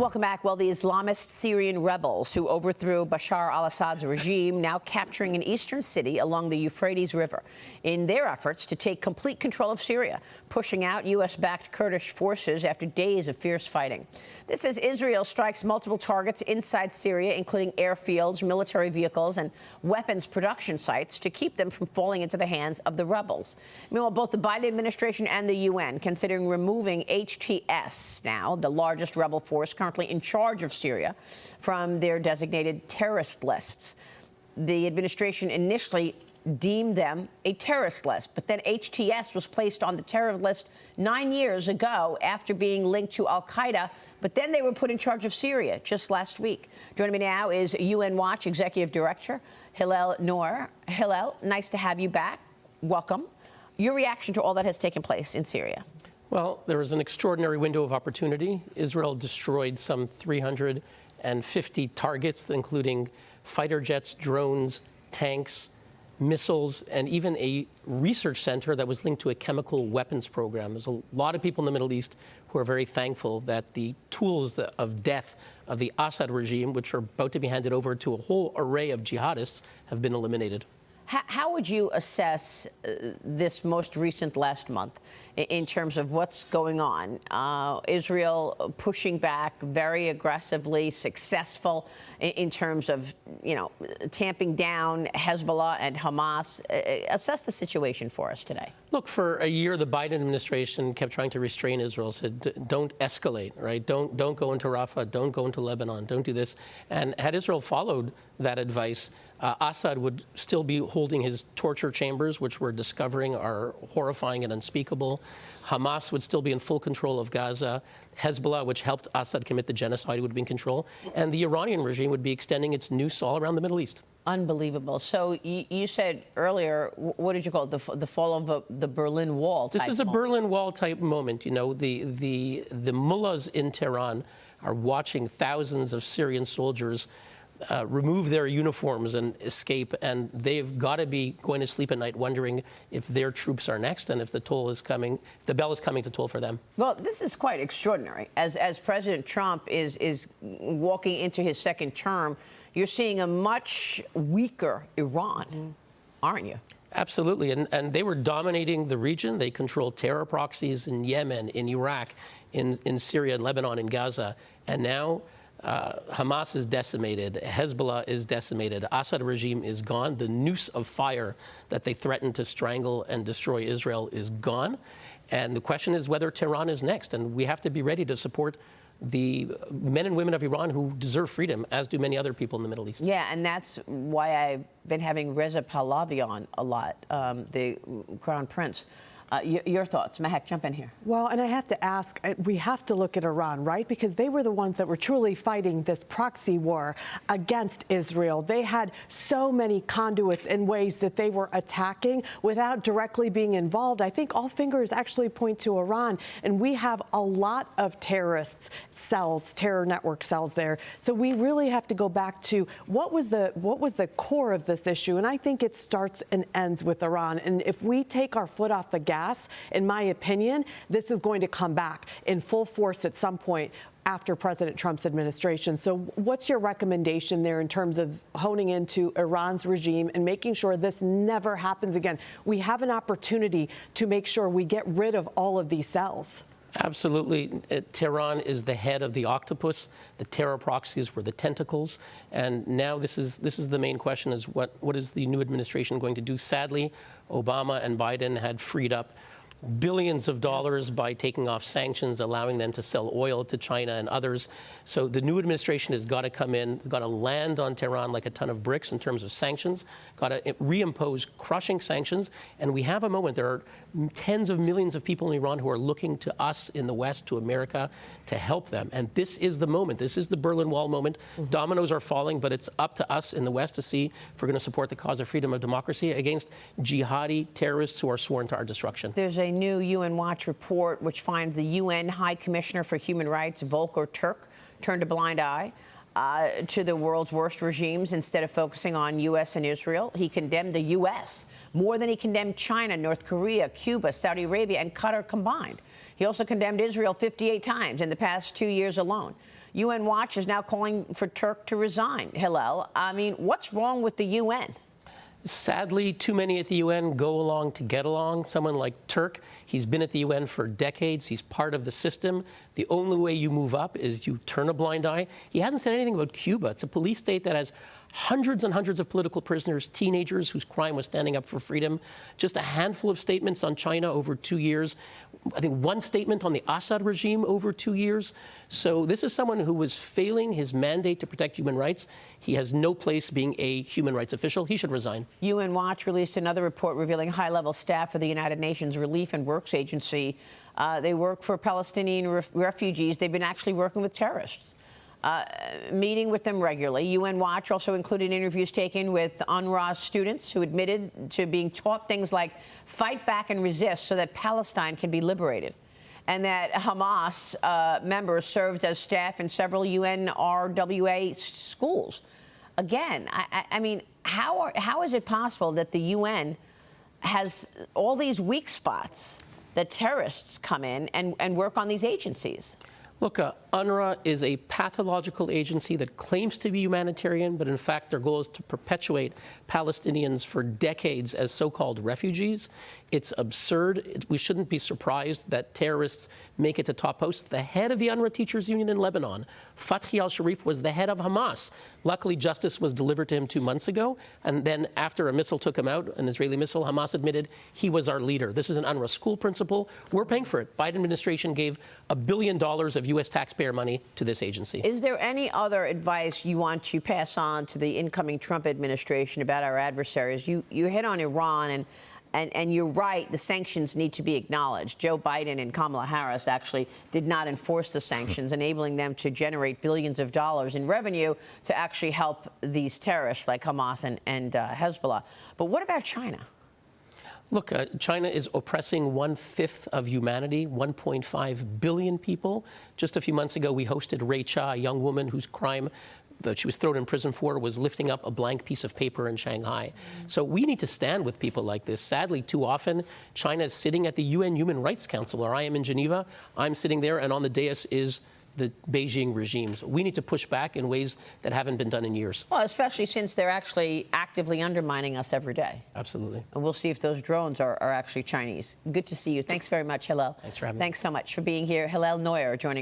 Welcome back. Well, the Islamist Syrian rebels who overthrew Bashar al-Assad's regime now capturing an eastern city along the Euphrates River in their efforts to take complete control of Syria, pushing out U.S.-backed Kurdish forces after days of fierce fighting. This as Israel strikes multiple targets inside Syria, including airfields, military vehicles, and weapons production sites to keep them from falling into the hands of the rebels. Meanwhile, both the Biden administration and the UN considering removing HTS, now the largest rebel force currently in charge of Syria, from their designated terrorist lists. The administration initially deemed them a terrorist list, but then HTS was placed on the terrorist list 9 years ago after being linked to al-Qaeda, but then they were put in charge of Syria just last week. Joining me now is UN Watch Executive Director Hillel Neuer. Hillel, nice to have you back. Welcome. Your reaction to all that has taken place in Syria? Well, there was an extraordinary window of opportunity. Israel destroyed some 350 targets, including fighter jets, drones, tanks, missiles, and even a research center that was linked to a chemical weapons program. There's a lot of people in the Middle East who are very thankful that the tools of death of the Assad regime, which are about to be handed over to a whole array of jihadists, have been eliminated. How would you assess this most recent last month in terms of what's going on? Israel pushing back very aggressively, successful in terms of, tamping down Hezbollah and Hamas. Assess the situation for us today. Look, for a year, the Biden administration kept trying to restrain Israel, said, don't escalate, right? Don't go into Rafah, don't go into Lebanon, don't do this. And had Israel followed that advice, Assad would still be holding his torture chambers, which we're discovering are horrifying and unspeakable. Hamas would still be in full control of Gaza. Hezbollah, which helped Assad commit the genocide, would be in control. And the Iranian regime would be extending its noose all around the Middle East. Unbelievable. So you said earlier, what did you call it? The fall of the Berlin Wall type This is a moment. Berlin Wall type moment. The mullahs in Tehran are watching thousands of Syrian soldiers remove their uniforms and escape, and they've got to be going to sleep at night wondering if their troops are next and if the toll is coming, if the bell is coming to toll for them. Well, this is quite extraordinary. As President Trump is walking into his second term, you're seeing a much weaker Iran, aren't you? Absolutely, and they were dominating the region. They controlled terror proxies in Yemen, in Iraq, in Syria, in Lebanon, in Gaza, and now Hamas is decimated, Hezbollah is decimated, Assad regime is gone, the noose of fire that they threatened to strangle and destroy Israel is gone, and the question is whether Tehran is next, and we have to be ready to support the men and women of Iran who deserve freedom, as do many other people in the Middle East. Yeah, and that's why I've been having Reza Pahlavi on a lot, the Crown Prince. Your thoughts? Mahek, jump in here. Well, and I have to ask, we have to look at Iran, right? Because they were the ones that were truly fighting this proxy war against Israel. They had so many conduits and ways that they were attacking without directly being involved. I think all fingers actually point to Iran, and we have a lot of terrorists cells, terror network cells there. So we really have to go back to what was the core of this issue, and I think it starts and ends with Iran. And if we take our foot off the gas, in my opinion, this is going to come back in full force at some point after President Trump's administration. So what's your recommendation there in terms of honing into Iran's regime and making sure this never happens again? We have an opportunity to make sure we get rid of all of these cells. Absolutely. Tehran is the head of the octopus. The terror proxies were the tentacles. And now this is the main question, is what is the new administration going to do? Sadly, Obama and Biden had freed up billions of dollars by taking off sanctions, allowing them to sell oil to China and others. So the new administration has got to come in, got to land on Tehran like a ton of bricks in terms of sanctions, got to reimpose crushing sanctions. And we have a moment. There are tens of millions of people in Iran who are looking to us in the West, to America, to help them. And this is the moment. This is the Berlin Wall moment. Dominoes are falling, but it's up to us in the West to see if we're going to support the cause of freedom of democracy against jihadi terrorists who are sworn to our destruction. There's a new UN Watch report which finds the UN High Commissioner for Human Rights, Volker Turk, turned a blind eye to the world's worst regimes instead of focusing on U.S. and Israel. He condemned the U.S. more than he condemned China, North Korea, Cuba, Saudi Arabia, and Qatar combined. He also condemned Israel 58 times in the past 2 years alone. UN Watch is now calling for Turk to resign. Hillel, I mean, what's wrong with the UN? Sadly, too many at the UN go along to get along. Someone like Turk, he's been at the UN for decades. He's part of the system. The only way you move up is you turn a blind eye. He hasn't said anything about Cuba. It's a police state that has hundreds and hundreds of political prisoners, teenagers whose crime was standing up for freedom. Just a handful of statements on China over 2 years. I think one statement on the Assad regime over 2 years. So this is someone who was failing his mandate to protect human rights. He has no place being a human rights official. He should resign. UN Watch released another report revealing high-level staff of the United Nations Relief and Works Agency. They work for Palestinian refugees. They've been actually working with terrorists. Meeting with them regularly. UN Watch also included interviews taken with UNRWA students who admitted to being taught things like fight back and resist so that Palestine can be liberated, and that Hamas members served as staff in several UNRWA schools. Again, I mean, how is it possible that the UN has all these weak spots that terrorists come in and work on these agencies? Look, UNRWA is a pathological agency that claims to be humanitarian, but in fact their goal is to perpetuate Palestinians for decades as so-called refugees. It's absurd. We shouldn't be surprised that terrorists make it to top posts. The head of the UNRWA Teachers Union in Lebanon, Fathi al-Sharif, was the head of Hamas. Luckily, justice was delivered to him 2 months ago, and then after a missile took him out, an Israeli missile, Hamas admitted he was our leader. This is an UNRWA school principal. We're paying for it. Biden administration gave $1 billion of U.S. taxpayer money to this agency. Is there any other advice you want to pass on to the incoming Trump administration about our adversaries? You hit on Iran, and you're right, the sanctions need to be acknowledged. Joe Biden and Kamala Harris actually did not enforce the sanctions, enabling them to generate billions of dollars in revenue to actually help these terrorists like Hamas and Hezbollah. But what about China? Look, China is oppressing 1/5 of humanity, 1.5 billion people. Just a few months ago, we hosted Ray Cha, a young woman whose crime that she was thrown in prison for was lifting up a blank piece of paper in Shanghai. So we need to stand with people like this. Sadly, too often, China is sitting at the UN Human Rights Council, or I am in Geneva. I'm sitting there, and on the dais is the Beijing regime. So we need to push back in ways that haven't been done in years. Well, especially since they're actually actively undermining us every day. Absolutely. And we'll see if those drones are actually Chinese. Good to see you. Thanks very much, Hillel. Thanks for having me. Thanks so much for being here. Hillel Neuer joining us.